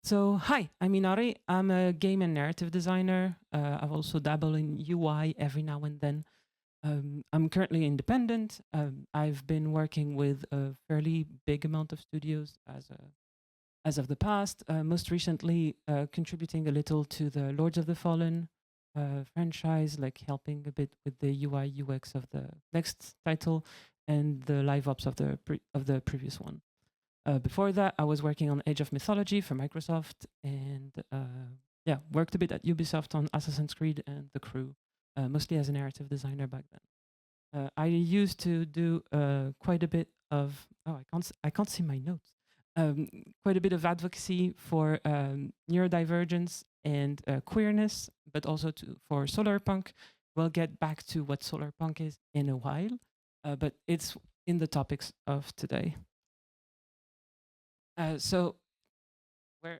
So, hi, I'm Inari. I'm a game and narrative designer. I've also dabbled in UI every now and then. I'm currently independent. I've been working with a fairly big amount of studios as of the past. Most recently, contributing a little to the Lords of the Fallen franchise, like helping a bit with the UI UX of the next title and the live ops of the previous one. Before that, I was working on Age of Mythology for Microsoft, and yeah, worked a bit at Ubisoft on Assassin's Creed and The Crew, mostly as a narrative designer back then. I used to do quite a bit of I can't see my notes. Quite a bit of advocacy for neurodivergence and queerness, but also for solar punk. We'll get back to what solar punk is in a while, but it's in the topics of today. So where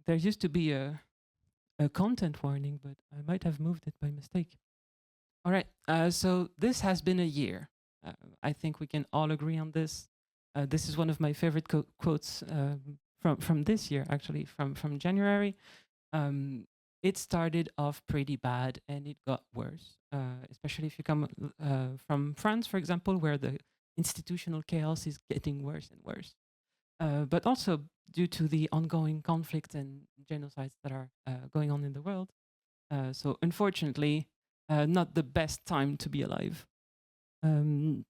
there used to be a content warning, but I might have moved it by mistake. All right. So this has been a year. I think we can all agree on this. This is one of my favorite quotes from this year, actually, from January. Um, it started off pretty bad, and it got worse. Especially if you come from France, for example, where the institutional chaos is getting worse and worse. But also due to the ongoing conflict and genocides that are going on in the world. So, unfortunately, not the best time to be alive. Um,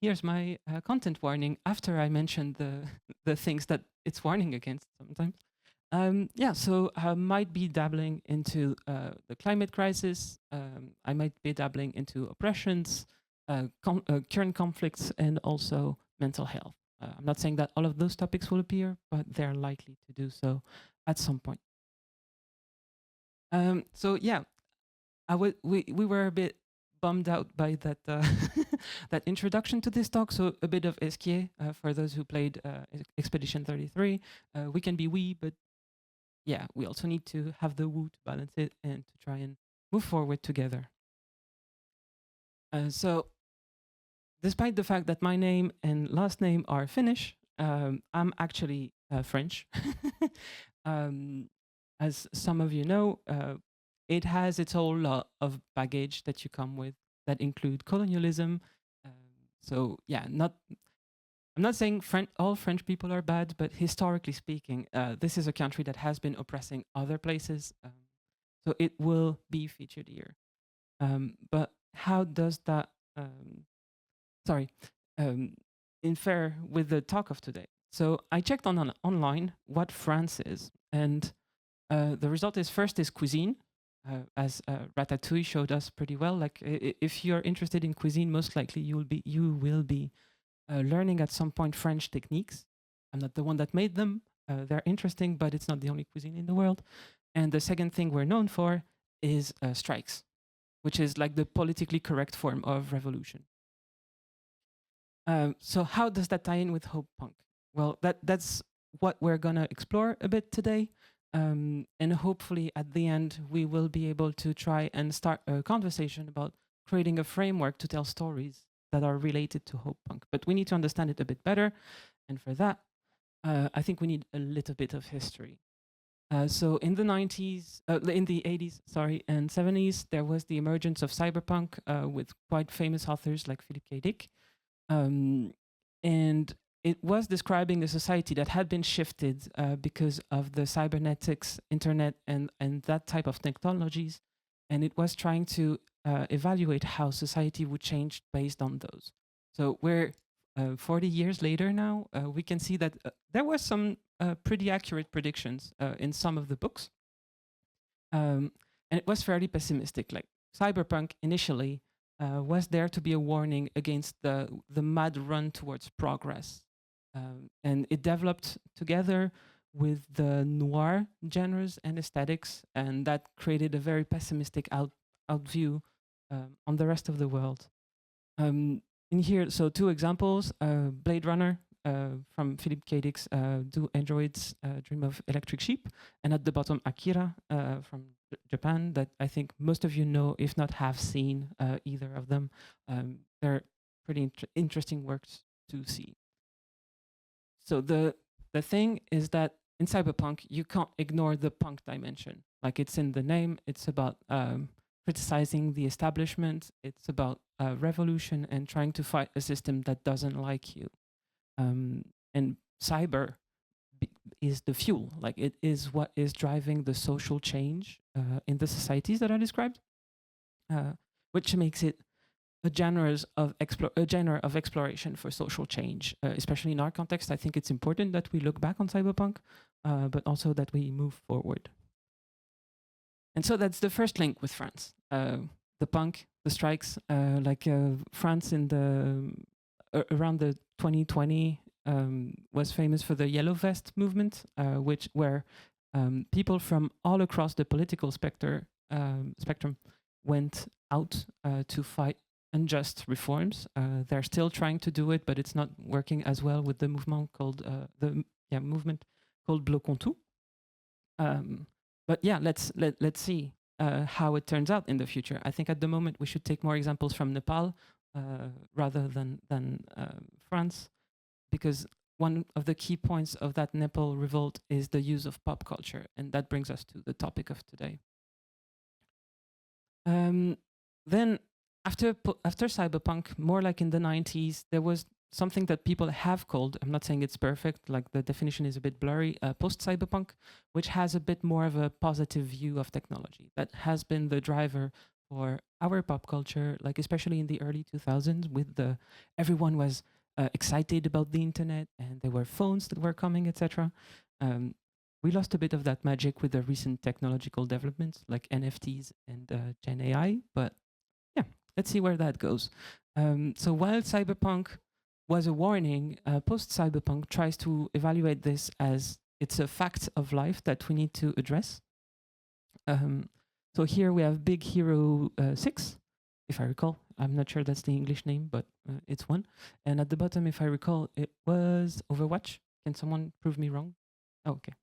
here's my content warning after I mentioned the things that it's warning against sometimes. Yeah, so I might be dabbling into the climate crisis. I might be dabbling into oppressions, current conflicts, and also mental health. I'm not saying that all of those topics will appear, but they're likely to do so at some point. So yeah, we were a bit bummed out by that that introduction to this talk. So a bit of esquier for those who played Expedition 33. We can be we, but yeah, we also need to have the woo to balance it and to try and move forward together. So, despite the fact that my name and last name are Finnish, I'm actually French. um, as some of you know, it has its whole lot of baggage that you come with that include colonialism. So, yeah, not I'm not saying all French people are bad, but historically speaking, this is a country that has been oppressing other places. So it will be featured here. But how does that, sorry, um, infer with the talk of today? So I checked online what France is, and the result is first is cuisine, as Ratatouille showed us pretty well. Like if you're interested in cuisine, most likely you will be learning at some point French techniques. I'm not the one that made them. They're interesting, but it's not the only cuisine in the world. And the second thing we're known for is strikes, which is like the politically correct form of revolution. So how does that tie in with Hope Punk? Well, that's what we're gonna explore a bit today. And hopefully at the end, we will be able to try and start a conversation about creating a framework to tell stories that are related to Hope Punk. But we need to understand it a bit better. And for that, I think we need a little bit of history. So in the 90s, in the 80s, sorry, and 70s, there was the emergence of cyberpunk with quite famous authors like Philip K. Dick. Um, and it was describing a society that had been shifted because of the cybernetics, internet, and that type of technologies. And it was trying to evaluate how society would change based on those. So we're 40 years later now, we can see that there were some pretty accurate predictions in some of the books. And it was fairly pessimistic. Like cyberpunk initially was there to be a warning against the mad run towards progress. And it developed together with the noir genres and aesthetics, and that created a very pessimistic out view on the rest of the world. In here, so two examples: Blade Runner from Philip K. Dick's "Do Androids Dream of Electric Sheep," and at the bottom, Akira from Japan, that I think most of you know, if not have seen either of them. They're pretty interesting works to see. So the thing is that in cyberpunk, you can't ignore the punk dimension. Like it's in the name. It's about criticizing the establishment. It's about revolution and trying to fight a system that doesn't like you. And cyber is the fuel. Like it is what is driving the social change in the societies that I described, which makes it a genre of exploration for social change, especially in our context. I think it's important that we look back on cyberpunk, but also that we move forward. And so that's the first link with France. The punk, the strikes, France in the around the 2020 was famous for the Yellow Vest movement, where people from all across the political spectrum went out to fight unjust reforms. They're still trying to do it, but it's not working as well with the movement called Bloc on Tout. But yeah, let's see how it turns out in the future. I think at the moment we should take more examples from Nepal rather than France, because one of the key points of that Nepal revolt is the use of pop culture, and that brings us to the topic of today. Then after cyberpunk, more like in the 90s, there was something that people have called, I'm not saying it's perfect, like the definition is a bit blurry, post-cyberpunk, which has a bit more of a positive view of technology. That has been the driver for our pop culture, like especially in the early 2000s, with everyone was excited about the internet, and there were phones that were coming, etc. We lost a bit of that magic with the recent technological developments like NFTs and Gen AI, but yeah, let's see where that goes. So while cyberpunk was a warning, post-cyberpunk tries to evaluate this as it's a fact of life that we need to address. So here we have Big Hero 6, if I recall. I'm not sure that's the English name, but it's one. And at the bottom, if I recall, it was Overwatch. Can someone prove me wrong? Oh, okay.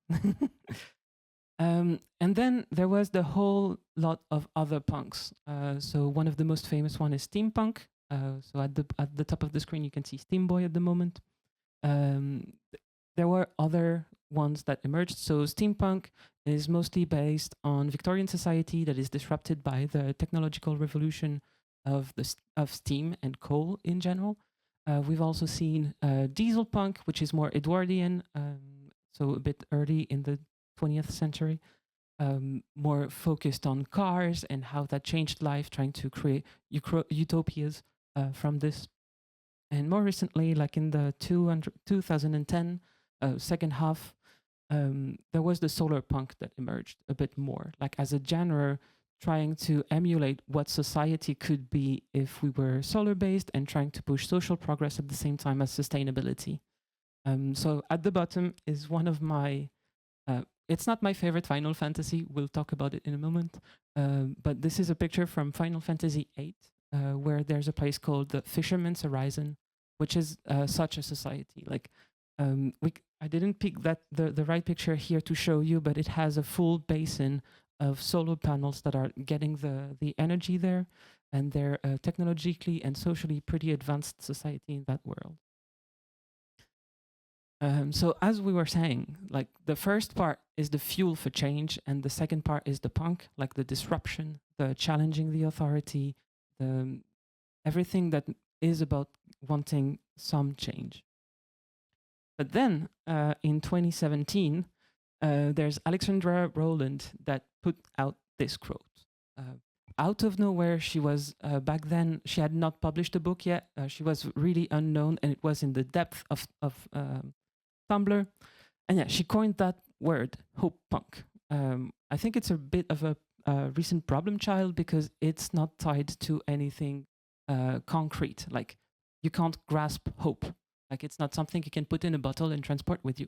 And then there was the whole lot of other punks. So one of the most famous one is steampunk. So at the top of the screen, you can see Steam Boy at the moment. There were other ones that emerged. So steampunk is mostly based on Victorian society that is disrupted by the technological revolution of steam and coal in general. We've also seen diesel punk, which is more Edwardian, so a bit early in the 20th century, more focused on cars and how that changed life, trying to create utopias from this. And more recently, like in the 2010 second half, there was the solar punk that emerged a bit more, like as a genre, trying to emulate what society could be if we were solar based and trying to push social progress at the same time as sustainability. So at the bottom is one of my, it's not my favorite Final Fantasy, we'll talk about it in a moment, but this is a picture from Final Fantasy VIII, where there's a place called the Fisherman's Horizon, which is such a society. Like, I didn't pick the right picture here to show you, but it has a full basin of solar panels that are getting the energy there, and they're technologically and socially pretty advanced society in that world. So as we were saying, like the first part is the fuel for change, and the second part is the punk, like the disruption, the challenging the authority, everything that is about wanting some change. But then in 2017, there's Alexandra Rowland that put out this quote. Out of nowhere, she was back then, she had not published a book yet. She was really unknown, and it was in the depth of Tumblr. And yeah, she coined that word, Hopepunk. I think it's a bit of a recent problem child because it's not tied to anything concrete. Like, you can't grasp hope. Like, it's not something you can put in a bottle and transport with you.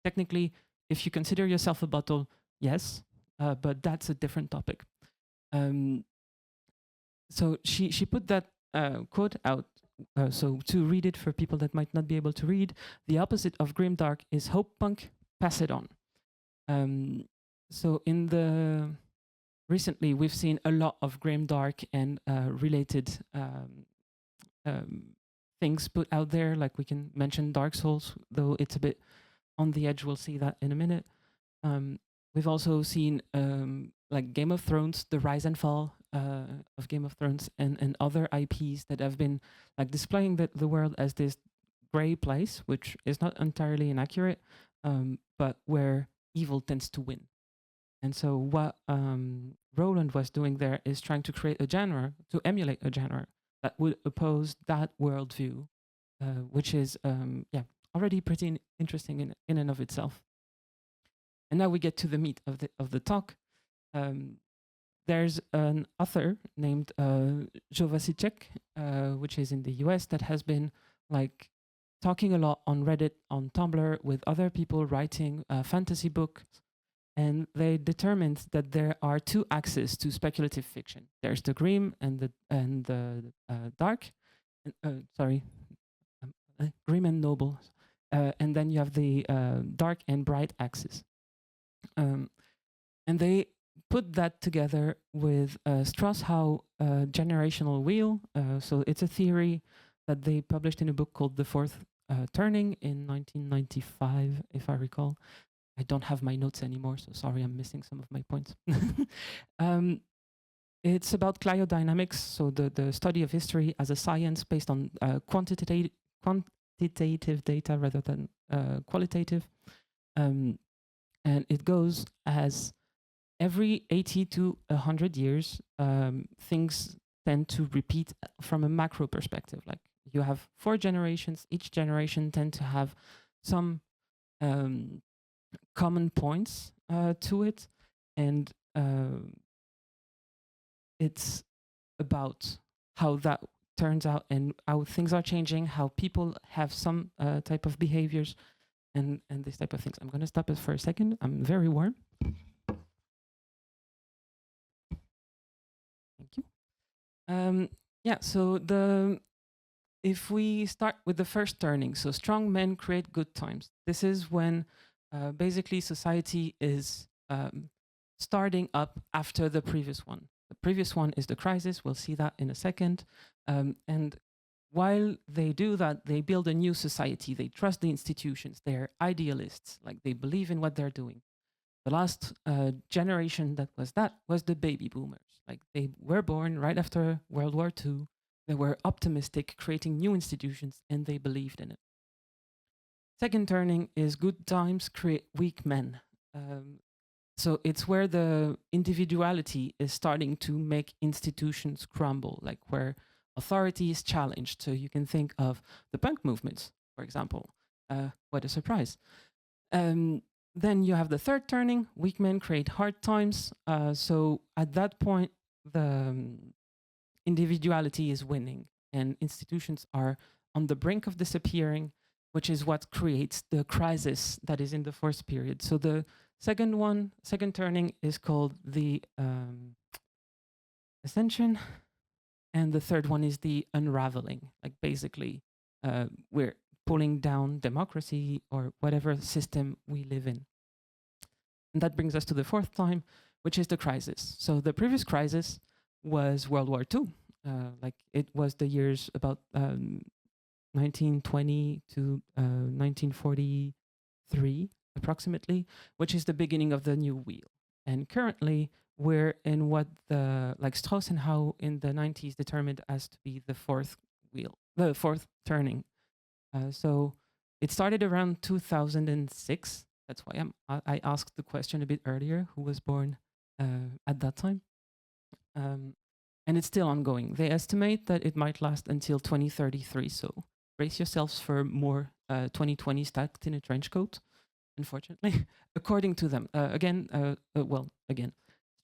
Technically, if you consider yourself a bottle, yes, but that's a different topic. So she put that quote out. So to read it for people that might not be able to read, the opposite of grimdark is Hopepunk. Pass it on. So recently we've seen a lot of grimdark and related things put out there. Like we can mention Dark Souls, though it's a bit on the edge. We'll see that in a minute. Um, we've also seen like Game of Thrones, the rise and fall of Game of Thrones, and other IPs that have been like displaying the world as this gray place, which is not entirely inaccurate, but where evil tends to win. And so what Roland was doing there is trying to create a genre, to emulate a genre that would oppose that worldview, which is yeah, already pretty interesting in and of itself. And now we get to the meat of the talk. Um, there's an author named Jovacicek, which is in the US, that has been like talking a lot on Reddit, on Tumblr, with other people writing fantasy books. And they determined that there are two axes to speculative fiction. There's the grim and the dark. Sorry, grim and noble. And then you have the dark and bright axis. And they put that together with Strauss-Howe generational wheel. So it's a theory that they published in a book called The Fourth Turning in 1995, if I recall. I don't have my notes anymore, so sorry, I'm missing some of my points. It's about cliodynamics, so the study of history as a science based on quantitative data rather than qualitative. And it goes as every 80 to 100 years, things tend to repeat from a macro perspective. Like you have 4 generations, each generation tend to have some common points to it, and it's about how that turns out and how things are changing, how people have some type of behaviors, and this type of things. I'm going to stop it for a second. I'm very warm. Thank you. Yeah, so if we start with the first turning, so strong men create good times. This is when basically society is starting up after the previous one. The previous one is the crisis. We'll see that in a second. And while they do that, they build a new society. They trust the institutions. They're idealists. Like they believe in what they're doing. The last generation that was the baby boomers. Like they were born right after World War II. They were optimistic, creating new institutions, and they believed in it. Second turning is good times create weak men. So it's where the individuality is starting to make institutions crumble, like where authority is challenged. So you can think of the punk movements, for example. What a surprise. Then you have the third turning, weak men create hard times. So at that point, the individuality is winning and institutions are on the brink of disappearing, which is what creates the crisis that is in the fourth period. So the second turning is called the ascension, and the third one is the unraveling. Like basically, we're pulling down democracy or whatever system we live in. And that brings us to the fourth time, which is the crisis. So the previous crisis was World War II. Like it was the years about 1920 to 1943 approximately, which is the beginning of the new wheel. And currently we're in what the like Strauss and Howe in the 90s determined as to be the fourth wheel, the fourth turning. So it started around 2006. That's why I asked the question a bit earlier, who was born at that time. And it's still ongoing. They estimate that it might last until 2033. So brace yourselves for more 2020 stacked in a trench coat, unfortunately, according to them. Again,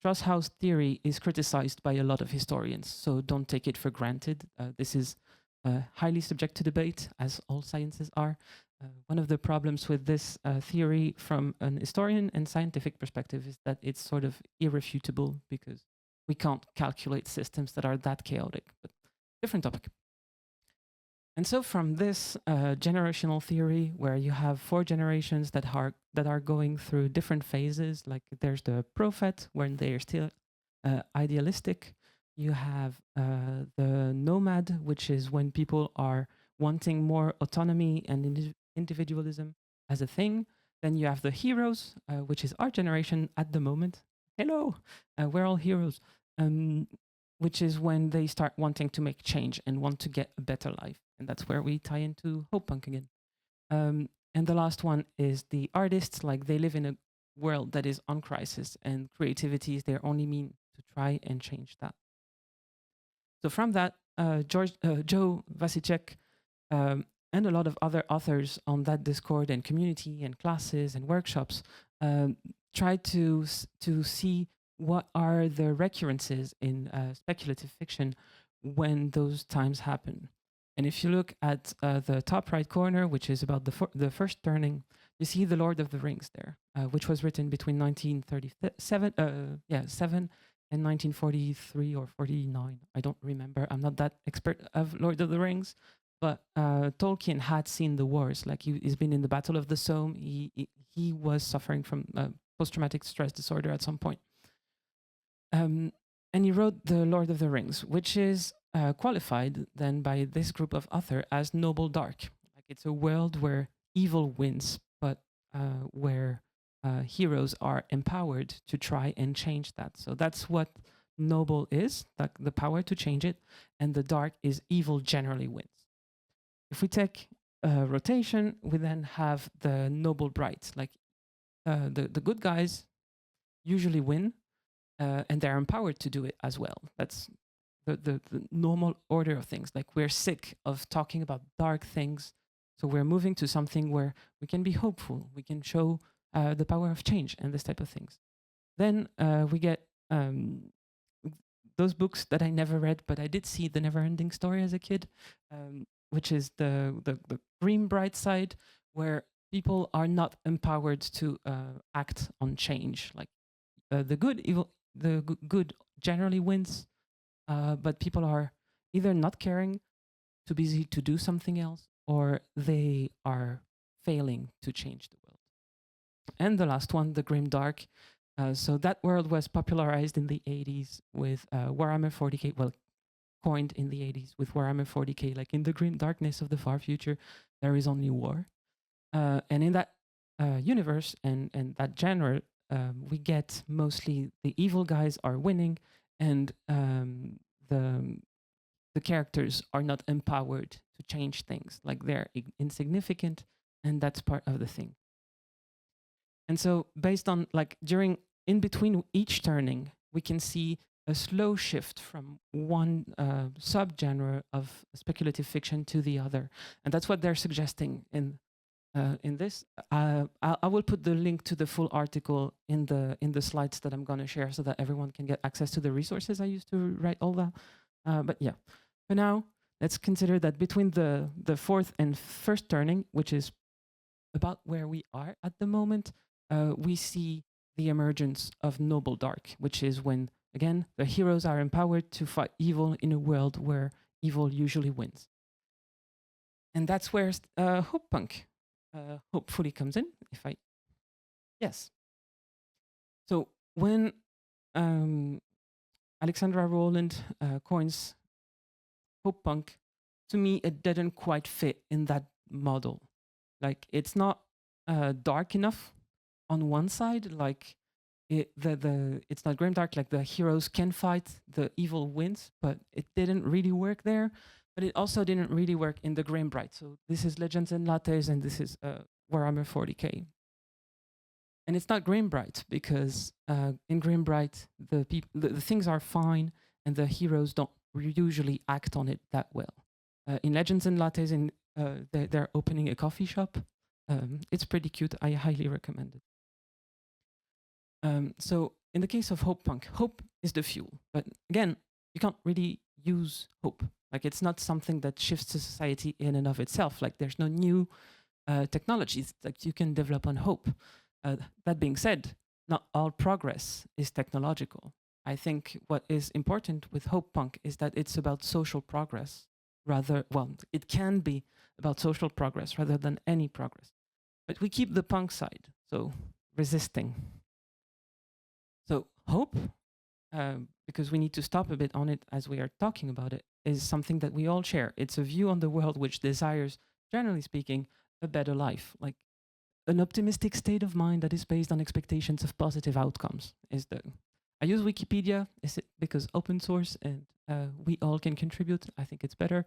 Strauss-Howe's theory is criticized by a lot of historians, so don't take it for granted. This is highly subject to debate, as all sciences are. One of the problems with this theory from an historian and scientific perspective is that it's sort of irrefutable because we can't calculate systems that are that chaotic, but different topic. And so from this generational theory, where you have 4 generations that are going through different phases, like there's the prophet, when they are still idealistic. You have the nomad, which is when people are wanting more autonomy and individualism as a thing. Then you have the heroes, which is our generation at the moment. Hello, we're all heroes. Um, which is when they start wanting to make change and want to get a better life, and that's where we tie into Hopepunk again. And the last one is the artists, like they live in a world that is on crisis, and creativity is their only mean to try and change that. So from that, Joe Vasicek and a lot of other authors on that Discord and community and classes and workshops um, try to see what are the recurrences in speculative fiction when those times happen. And if you look at the top right corner, which is about the first turning, you see The Lord of the Rings there, which was written between 1937, seven and 1943 or 49. I don't remember. I'm not that expert of Lord of the Rings, but Tolkien had seen the wars. Like he's been in the Battle of the Somme. He was suffering from post-traumatic stress disorder at some point. And he wrote The Lord of the Rings, which is qualified then by this group of authors as noble dark. Like it's a world where evil wins, but where heroes are empowered to try and change that. So that's what noble is, like the power to change it, and the dark is evil generally wins. If we take rotation, we then have the noble bright, like the good guys usually win, and they're empowered to do it as well. That's the normal order of things. Like we're sick of talking about dark things, so we're moving to something where we can be hopeful, we can show the power of change and this type of things. Then we get those books that I never read, but I did see The Never-Ending Story as a kid, which is the green bright side, where people are not empowered to act on change. Like the good generally wins, but people are either not caring, too busy to do something else, or they are failing to change the world. And the last one, the grim dark. So that world was popularized in the 80s with Warhammer 40k, well, coined in the 80s with Warhammer 40k, like in the grim darkness of the far future, there is only war. And in that universe and that genre, we get mostly the evil guys are winning, and the characters are not empowered to change things. Like they're insignificant, and that's part of the thing. And so, based on like during in between each turning, we can see a slow shift from one subgenre of speculative fiction to the other, and that's what they're suggesting in this. I will put the link to the full article in the slides that I'm going to share, so that everyone can get access to the resources I used to write all that. But yeah, for now, let's consider that between the fourth and first turning, which is about where we are at the moment, we see the emergence of noble dark, which is when, again, the heroes are empowered to fight evil in a world where evil usually wins. And that's where Hopepunk hopefully comes in. Yes. So when Alexandra Rowland coins Hopepunk, to me, it didn't quite fit in that model. Like it's not dark enough on one side, like it's not grimdark, like the heroes can fight, the evil wins, but it didn't really work there. But it also didn't really work in the grim bright. So this is Legends and Lattes, and this is Warhammer 40k. And it's not grim bright because in grim bright the things are fine, and the heroes don't usually act on it that well. In Legends and Lattes, they're opening a coffee shop. It's pretty cute. I highly recommend it. So in the case of Hopepunk, hope is the fuel. But again, you can't really use hope. Like it's not something that shifts the society in and of itself. Like there's no new technologies that you can develop on hope. That being said, not all progress is technological. I think what is important with Hopepunk is that it's about social progress it can be about social progress rather than any progress. But we keep the punk side, so resisting. So hope, because we need to stop a bit on it as we are talking about it, is something that we all share. It's a view on the world which desires, generally speaking, a better life. Like an optimistic state of mind that is based on expectations of positive outcomes. I use Wikipedia is it because open source and we all can contribute. I think it's better.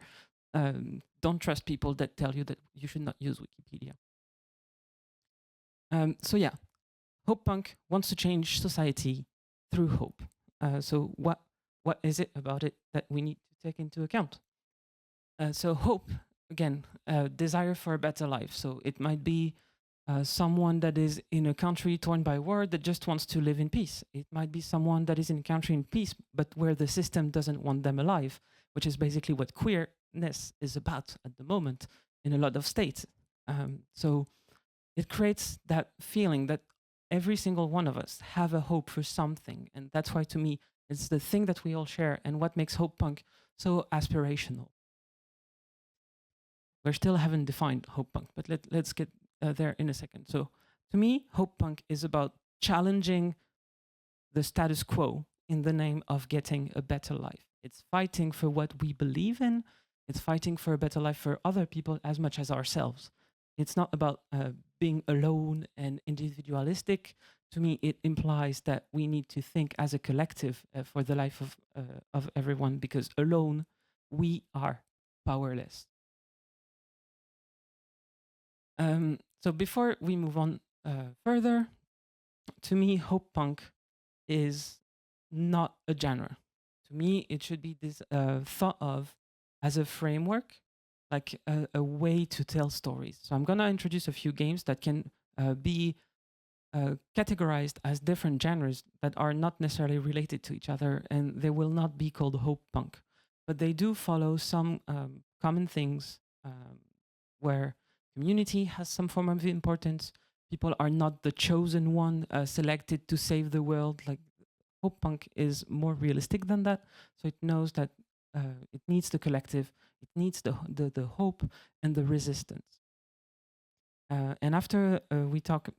Don't trust people that tell you that you should not use Wikipedia. So yeah, Hopepunk wants to change society through hope. So what is it about it that we need to take into account? So hope, again, desire for a better life. So it might be someone that is in a country torn by war that just wants to live in peace. It might be someone that is in a country in peace, but where the system doesn't want them alive, which is basically what queerness is about at the moment in a lot of states. So it creates that feeling that every single one of us have a hope for something. And that's why, to me, it's the thing that we all share and what makes Hope Punk so aspirational. We still haven't defined Hope Punk, but let's get there in a second. So, to me, Hope Punk is about challenging the status quo in the name of getting a better life. It's fighting for what we believe in. It's fighting for a better life for other people as much as ourselves. It's not about being alone and individualistic. To me, it implies that we need to think as a collective for the life of everyone, because alone we are powerless. So before we move on further, to me, Hope Punk is not a genre. To me, it should be thought of as a framework, like a way to tell stories. So I'm gonna introduce a few games that can be categorized as different genres that are not necessarily related to each other, and they will not be called Hope Punk, but they do follow some common things where community has some form of importance. People are not the chosen one selected to save the world. Like Hope Punk is more realistic than that, so it knows that it needs the collective, it needs the hope and the resistance. And after we talk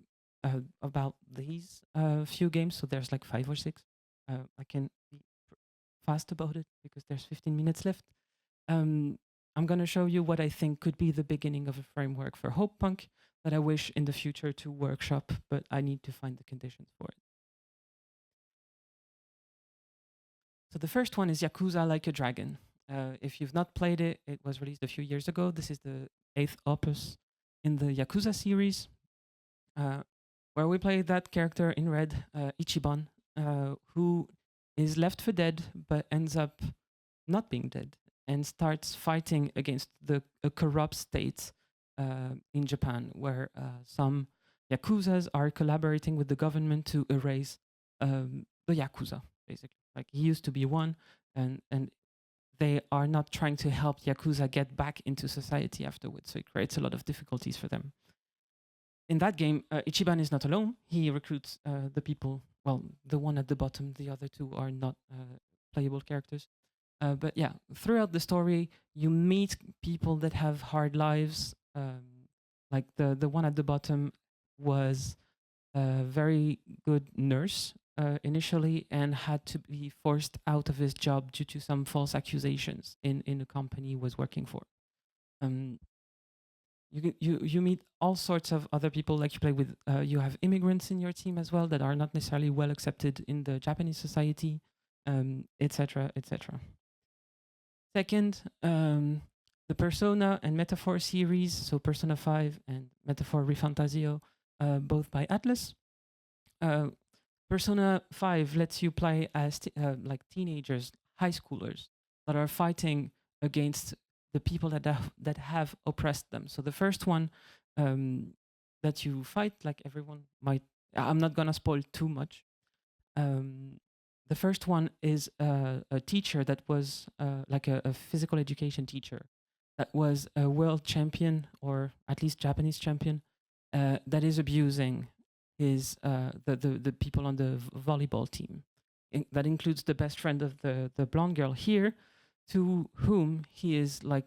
about these few games, so there's like 5 or 6. I can be fast about it because there's 15 minutes left. I'm going to show you what I think could be the beginning of a framework for Hope Punk that I wish in the future to workshop, but I need to find the conditions for it. So the first one is Yakuza Like a Dragon. If you've not played it, it was released a few years ago. This is the 8th opus in the Yakuza series, where we play that character in red, Ichiban, who is left for dead but ends up not being dead and starts fighting against a corrupt state in Japan, where some Yakuzas are collaborating with the government to erase the Yakuza, basically. Like he used to be one, and they are not trying to help Yakuza get back into society afterwards. So it creates a lot of difficulties for them. In that game, Ichiban is not alone. He recruits the people, well, the one at the bottom, the other two are not playable characters. But yeah, throughout the story, you meet people that have hard lives. Like the one at the bottom was a very good nurse initially and had to be forced out of his job due to some false accusations in the company he was working for. You meet all sorts of other people. Like you play with, you have immigrants in your team as well that are not necessarily well accepted in the Japanese society, etc., etc. Second, the Persona and Metaphor series, so Persona 5 and Metaphor Rifantasio, both by Atlas. Persona 5 lets you play as like teenagers, high schoolers that are fighting against the people that have oppressed them. So the first one that you fight, like everyone might, I'm not gonna spoil too much. The first one is a teacher that was like a physical education teacher that was a world champion, or at least Japanese champion, that is abusing the people on the volleyball team. That includes the best friend of the blonde girl here, to whom he is like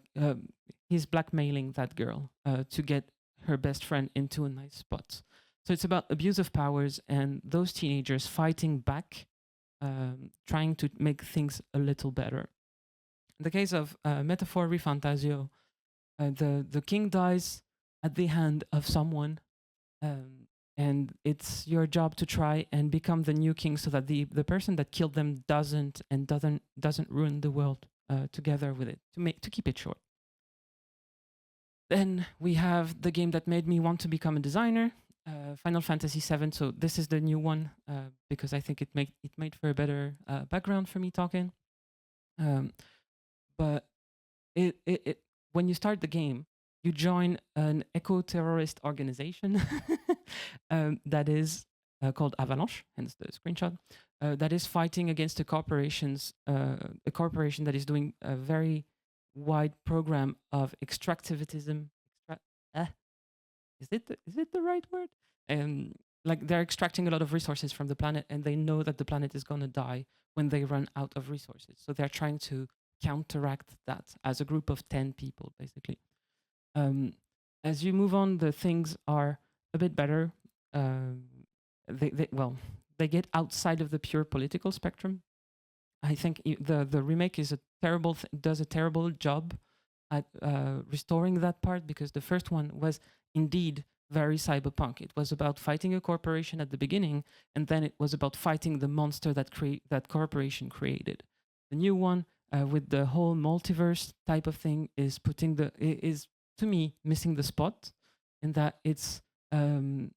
he's blackmailing that girl to get her best friend into a nice spot. So it's about abuse of powers and those teenagers fighting back, trying to make things a little better. In the case of Metaphor Rifantasio, the king dies at the hand of someone um, and it's your job to try and become the new king, so that the person that killed them doesn't ruin the world together with it. To keep it short. Then we have the game that made me want to become a designer, Final Fantasy VII. So this is the new one because I think it made for a better background for me talking. Um, but it when you start the game, you join an eco-terrorist organization that is called Avalanche, hence the screenshot, that is fighting against a corporation that is doing a very wide program of extractivism. Extra- eh, is it the right word? Um, like they're extracting a lot of resources from the planet, and they know that the planet is going to die when they run out of resources. So they're trying to counteract that as a group of 10 people, basically. Um, as you move on, the things are a bit better. Um, well, they get outside of the pure political spectrum. I think the remake is a does a terrible job at restoring that part, because the first one was indeed very cyberpunk. It was about fighting a corporation at the beginning, and then it was about fighting the monster that corporation created. The new one, with the whole multiverse type of thing, is to me missing the spot, in that it's outsourcing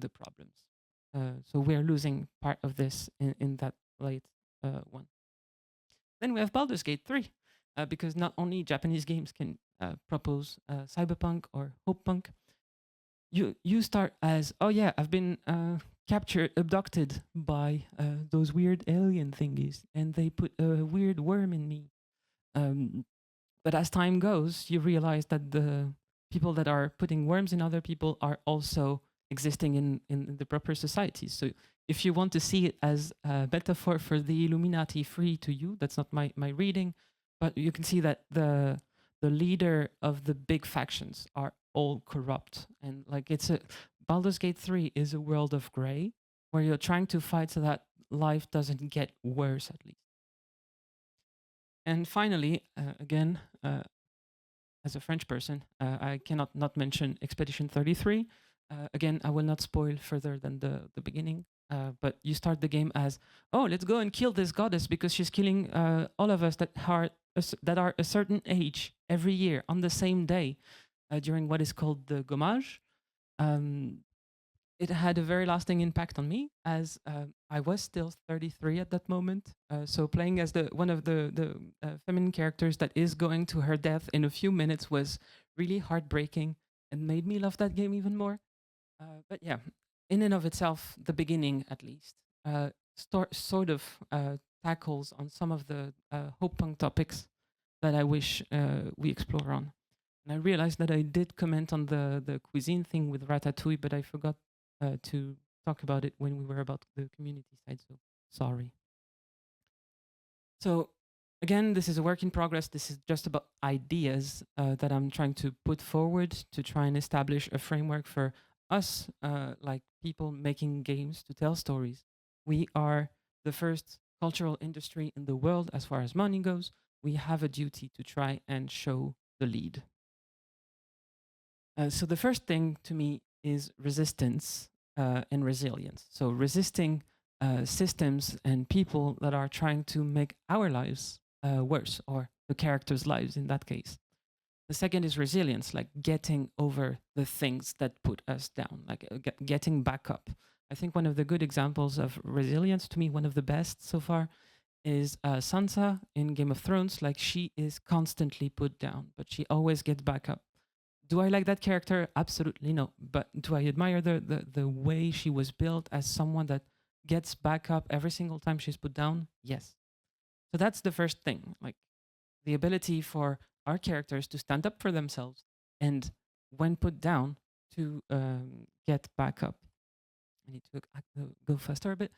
the problems. So we're losing part of this in that late one. Then we have Baldur's Gate 3, because not only Japanese games can propose cyberpunk or hopepunk. You start as, oh yeah, I've been captured, abducted by those weird alien thingies, and they put a weird worm in me. Um, but as time goes, you realize that the people that are putting worms in other people are also existing in the proper societies. So if you want to see it as a metaphor for the Illuminati free to you, that's not my reading, but you can see that the leader of the big factions are all corrupt. And like Baldur's Gate 3 is a world of gray, where you're trying to fight so that life doesn't get worse, at least. And finally, again, as a French person, I cannot not mention Expedition 33. Again, I will not spoil further than the beginning, but you start the game as, oh, let's go and kill this goddess because she's killing all of us that are a certain age every year on the same day during what is called the Gommage. Um, it had a very lasting impact on me, as I was still 33 at that moment. So playing as the one of the feminine characters that is going to her death in a few minutes was really heartbreaking and made me love that game even more. But yeah, in and of itself, the beginning at least sort of tackles on some of the hope punk topics that I wish we explore on. And I realized that I did comment on the cuisine thing with Ratatouille, but I forgot to talk about it when we were about the community side. So sorry. So again, this is a work in progress. This is just about ideas that I'm trying to put forward to try and establish a framework for us, like people making games to tell stories. We are the first cultural industry in the world as far as money goes. We have a duty to try and show the lead. So the first thing to me is resistance and resilience. So resisting systems and people that are trying to make our lives worse, or the characters' lives in that case. The second is resilience, like getting over the things that put us down, like getting back up. I think one of the good examples of resilience, to me, one of the best so far, is Sansa in Game of Thrones. Like, she is constantly put down, but she always gets back up. Do I like that character? Absolutely no. But do I admire the way she was built as someone that gets back up every single time she's put down? Yes. So that's the first thing, like the ability for our characters to stand up for themselves and, when put down, to get back up. I need to go faster a bit.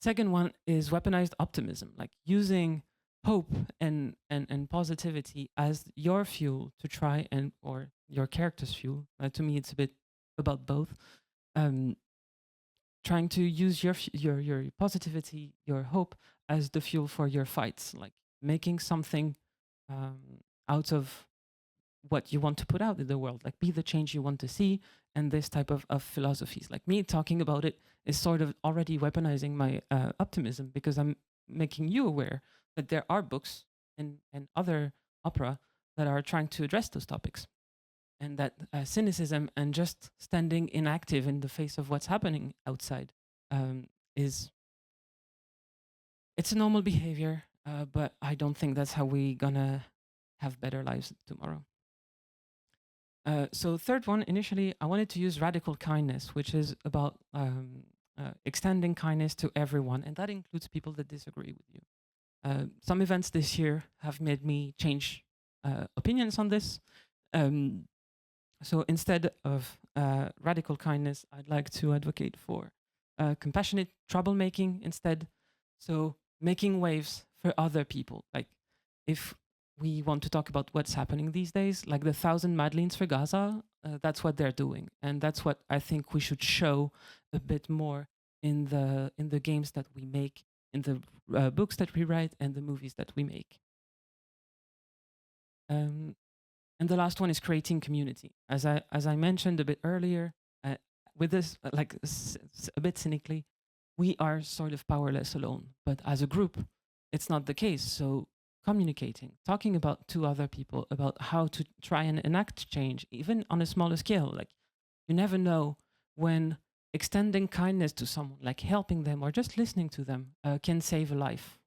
Second one is weaponized optimism, like using hope and positivity as your fuel to try and, or your character's fuel. To me, it's a bit about both. Um, Trying to use your positivity, your hope, as the fuel for your fights, like making something out of what you want to put out in the world, like be the change you want to see, and this type of philosophies. Like me talking about it is sort of already weaponizing my optimism, because I'm making you aware that there are books and other opera that are trying to address those topics, and that cynicism and just standing inactive in the face of what's happening outside um, is it's a normal behavior, but I don't think that's how we gonna have better lives tomorrow. So third one, initially, I wanted to use radical kindness, which is about extending kindness to everyone, and that includes people that disagree with you. Some events this year have made me change opinions on this. Um, so instead of radical kindness, I'd like to advocate for compassionate troublemaking instead. So making waves for other people. Like if we want to talk about what's happening these days, like the 1,000 Madeleines for Gaza, that's what they're doing, and that's what I think we should show a bit more in the games that we make, in the books that we write, and the movies that we make. Um, and the last one is creating community. As I mentioned a bit earlier, uh, with this, a bit cynically, we are sort of powerless alone. But as a group, it's not the case. So communicating, talking about to other people about how to try and enact change, even on a smaller scale. Like you never know when extending kindness to someone, like helping them or just listening to them, can save a life.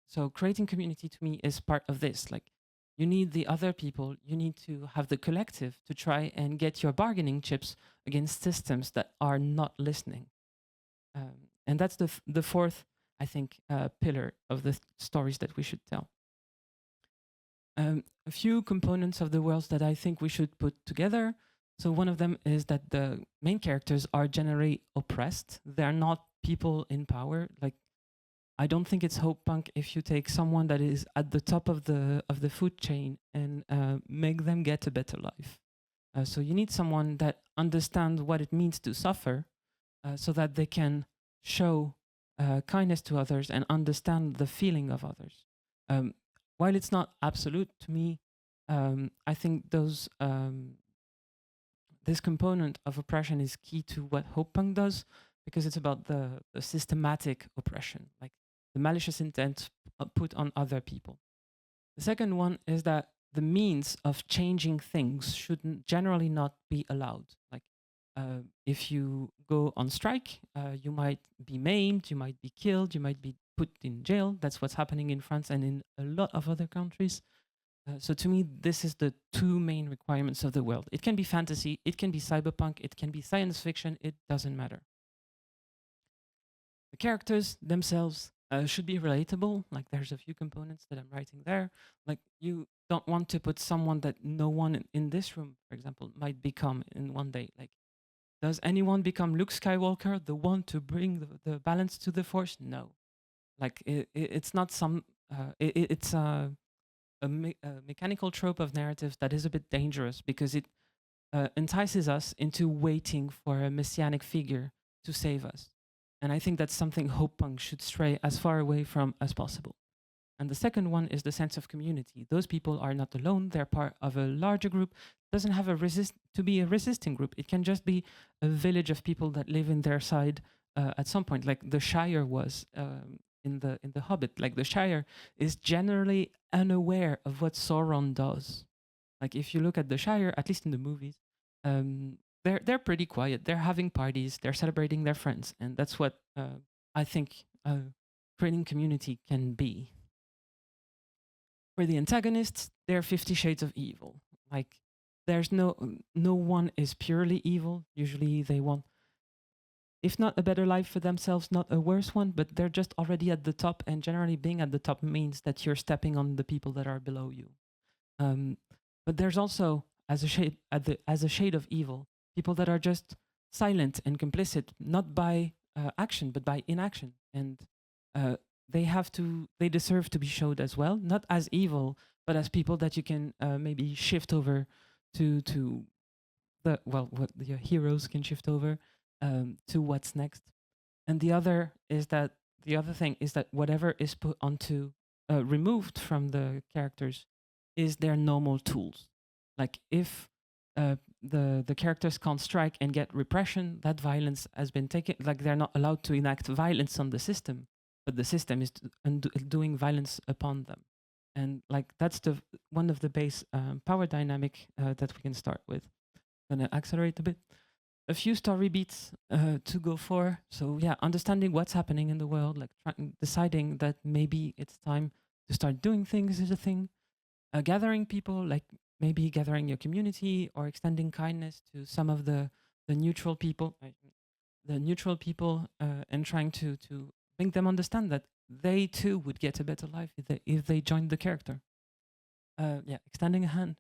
So creating community to me is part of this. Like you need the other people, you need to have the collective to try and get your bargaining chips against systems that are not listening. And that's the fourth, I think, pillar of the stories that we should tell. A few components of the worlds that I think we should put together. So one of them is that the main characters are generally oppressed. They're not people in power. Like I don't think it's Hopepunk if you take someone that is at the top of the food chain and make them get a better life. So you need someone that understands what it means to suffer, so that they can show kindness to others and understand the feeling of others. Um, while it's not absolute to me, I think this component of oppression is key to what Hopepunk does, because it's about the systematic oppression, like the malicious intent put on other people. The second one is that the means of changing things should generally not be allowed. Like if you go on strike, you might be maimed, you might be killed, you might be put in jail. That's what's happening in France and in a lot of other countries. So to me, this is the two main requirements of the world. It can be fantasy, it can be cyberpunk, it can be science fiction, it doesn't matter. The characters themselves should be relatable. Like there's a few components that I'm writing there. Like you don't want to put someone that no one in this room, for example, might become in one day. Like, does anyone become Luke Skywalker, the one to bring the balance to the Force? No. Like it's not some. It's a mechanical trope of narrative that is a bit dangerous, because it entices us into waiting for a messianic figure to save us. And I think that's something Hopepunk should stray as far away from as possible. And the second one is the sense of community. Those people are not alone, they're part of a larger group. It doesn't have to be a resisting group. It can just be a village of people that live in their side at some point, like the Shire was in the Hobbit. Like the Shire is generally unaware of what Sauron does. Like if you look at the Shire, at least in the movies, they're pretty quiet. They're having parties, they're celebrating their friends, and that's what I think creating community can be. For the antagonists, they're 50 shades of evil. Like there's no one is purely evil. Usually they want, if not a better life for themselves, not a worse one, but they're just already at the top, and generally being at the top means that you're stepping on the people that are below you. But there's also, as a shade of evil, people that are just silent and complicit, not by action but by inaction, and uh, they deserve to be showed as well, not as evil, but as people that you can maybe shift over to what the heroes can shift over to what's next. And the other thing is that whatever is put onto removed from the characters is their normal tools. Like if the characters can't strike and get repression, that violence has been taken. Like they're not allowed to enact violence on the system, but the system is doing violence upon them. And like that's the one of the base power dynamic that we can start with. Gonna accelerate a bit. A few story beats to go for. So yeah, understanding what's happening in the world, like deciding that maybe it's time to start doing things is a thing. Gathering people, like maybe gathering your community or extending kindness to some of the neutral people, and trying to make them understand that they too would get a better life if they joined the character. Yeah, extending a hand,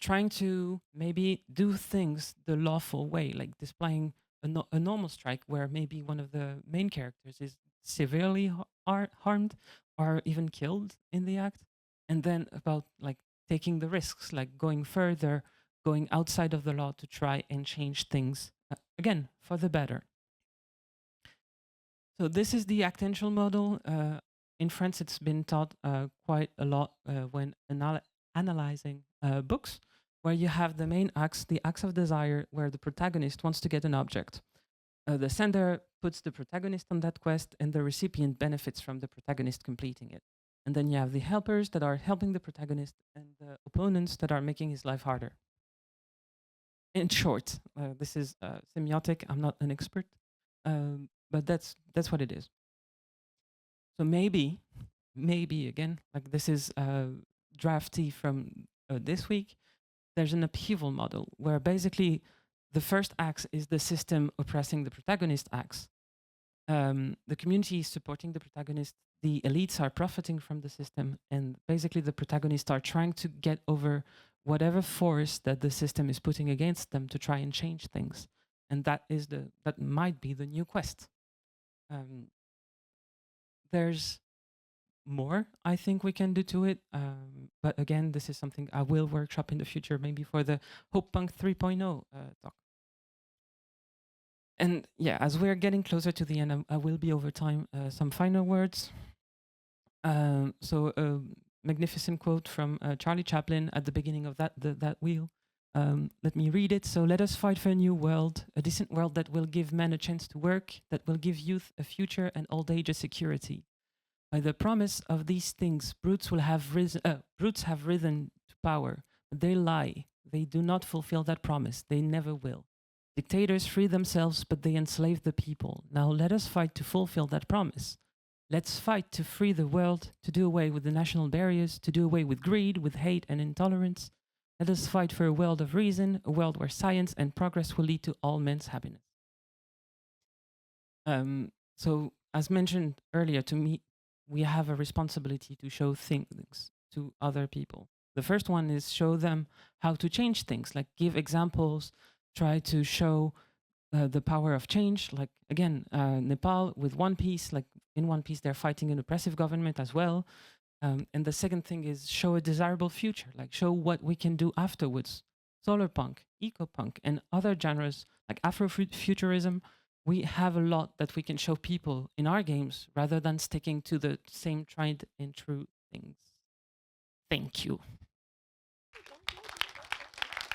trying to maybe do things the lawful way, like displaying a normal strike where maybe one of the main characters is severely harmed or even killed in the act, and then about like taking the risks, like going further, going outside of the law to try and change things again for the better. So this is the actential model. In France, it's been taught quite a lot when analyzing books, where you have the main axe, the axe of desire, where the protagonist wants to get an object. The sender puts the protagonist on that quest, and the recipient benefits from the protagonist completing it. And then you have the helpers that are helping the protagonist, and the opponents that are making his life harder. In short, this is semiotic. I'm not an expert, but that's what it is. So maybe again, like this is drafty from this week. There's an upheaval model where basically the first axe is the system oppressing the protagonist axe. The community is supporting the protagonist. The elites are profiting from the system, and basically the protagonists are trying to get over whatever force that the system is putting against them to try and change things. And that might be the new quest. There's more I think we can do to it. But again, this is something I will workshop in the future, maybe for the Hopepunk 3.0 talk. And yeah, as we're getting closer to the end, I will be over time. Some final words. So a magnificent quote from Charlie Chaplin at the beginning of that wheel. Let me read it. So let us fight for a new world, a decent world that will give men a chance to work, that will give youth a future and old age a security. By the promise of these things, brutes have risen to power, but they lie. They do not fulfill that promise. They never will. Dictators free themselves, but they enslave the people. Now let us fight to fulfill that promise. Let's fight to free the world, to do away with the national barriers, to do away with greed, with hate and intolerance. Let us fight for a world of reason, a world where science and progress will lead to all men's happiness. So, as mentioned earlier, to me, we have a responsibility to show things to other people. The first one is show them how to change things, like give examples, try to show the power of change. Like again, Nepal with One Piece, like in One Piece, they're fighting an oppressive government as well. And the second thing is show a desirable future, like show what we can do afterwards. Solar punk, eco punk, and other genres like Afrofuturism. We have a lot that we can show people in our games rather than sticking to the same tried and true things. Thank you.